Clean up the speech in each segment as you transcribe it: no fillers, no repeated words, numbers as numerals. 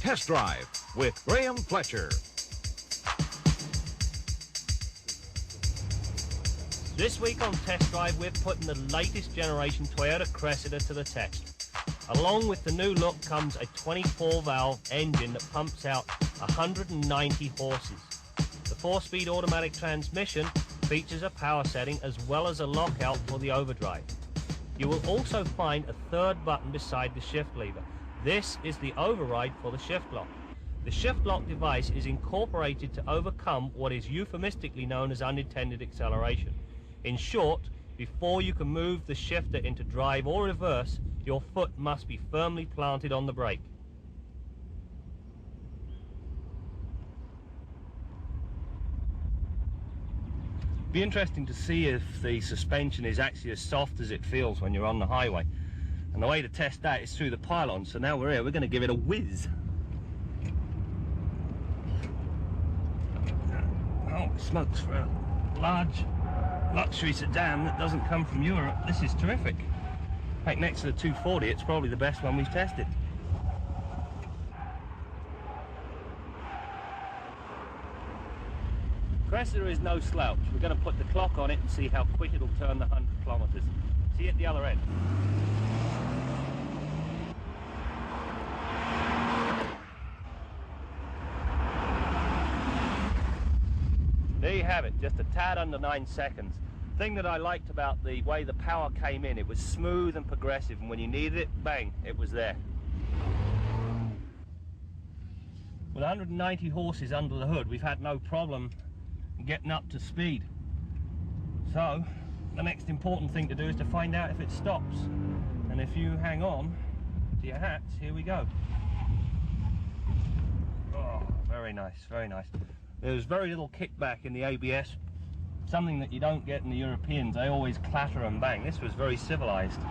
Test Drive with Graham Fletcher. This week on Test Drive, we're putting the latest generation Toyota Cressida to the test. Along with the new look comes a 24-valve engine that pumps out 190 horses. The 4-speed automatic transmission features a power setting as well as a lockout for the overdrive. You will also find a third button beside the shift lever. This is the override for the shift lock. The shift lock device is incorporated to overcome what is euphemistically known as unintended acceleration. In short, before you can move the shifter into drive or reverse, your foot must be firmly planted on the brake. Be interesting to see if the suspension is actually as soft as it feels when you're on the highway. And the way to test that is through the pylon. So now we're here, we're going to give it a whiz. Oh, smokes for a large luxury sedan that doesn't come from Europe. This is terrific. In fact, next to the 240, it's probably the best one we've tested. Cressida is no slouch. We're going to put the clock on it and see how quick it'll turn the 100 kilometers. See you at the other end. There you have it, just a tad under 9 seconds. The thing that I liked about the way the power came in, it was smooth and progressive, and when you needed it, bang, it was there. With 190 horses under the hood, we've had no problem getting up to speed. So, the next important thing to do is to find out if it stops. And if you hang on to your hats, here we go. Oh, very nice, very nice. There's very little kickback in the ABS, something that you don't get in the Europeans. They always clatter and bang. This was very civilized.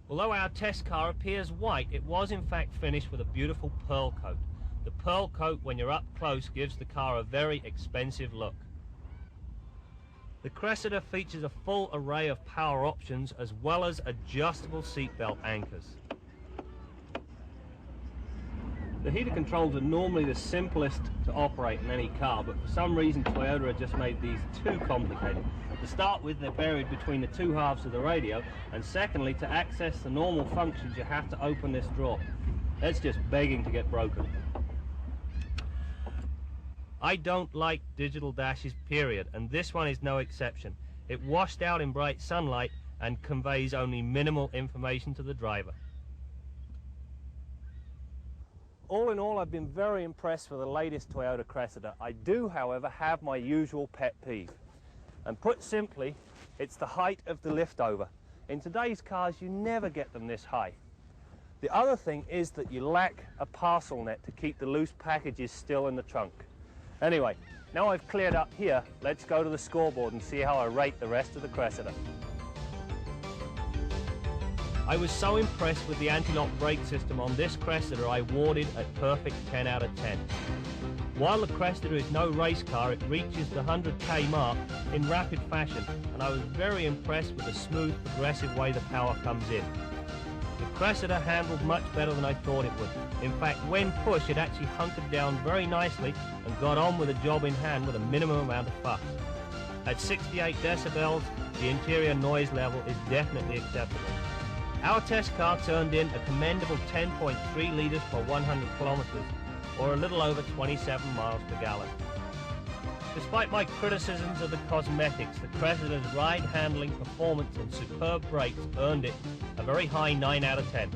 Although our test car appears white, it was in fact finished with a beautiful pearl coat. The pearl coat, when you're up close, gives the car a very expensive look. The Cressida features a full array of power options as well as adjustable seatbelt anchors. The heater controls are normally the simplest to operate in any car, but for some reason Toyota have just made these too complicated. To start with, they're buried between the two halves of the radio, and secondly, to access the normal functions you have to open this drawer. That's just begging to get broken. I don't like digital dashes, period, and this one is no exception. It washed out in bright sunlight and conveys only minimal information to the driver. All in all, I've been very impressed with the latest Toyota Cressida. I do, however, have my usual pet peeve. And put simply, it's the height of the liftover. In today's cars, you never get them this high. The other thing is that you lack a parcel net to keep the loose packages still in the trunk. Anyway, now I've cleared up here, let's go to the scoreboard and see how I rate the rest of the Cressida. I was so impressed with the anti-lock brake system on this Cressida, I awarded a perfect 10 out of 10. While the Cressida is no race car, it reaches the 100k mark in rapid fashion, and I was very impressed with the smooth, progressive way the power comes in. The Cressida handled much better than I thought it would. In fact, when pushed, it actually hunkered down very nicely and got on with the job in hand with a minimum amount of fuss. At 68 decibels, the interior noise level is definitely acceptable. Our test car turned in a commendable 10.3 litres per 100 kilometres, or a little over 27 miles per gallon. Despite my criticisms of the cosmetics, the Cressida's ride handling, performance and superb brakes earned it a very high 9 out of 10.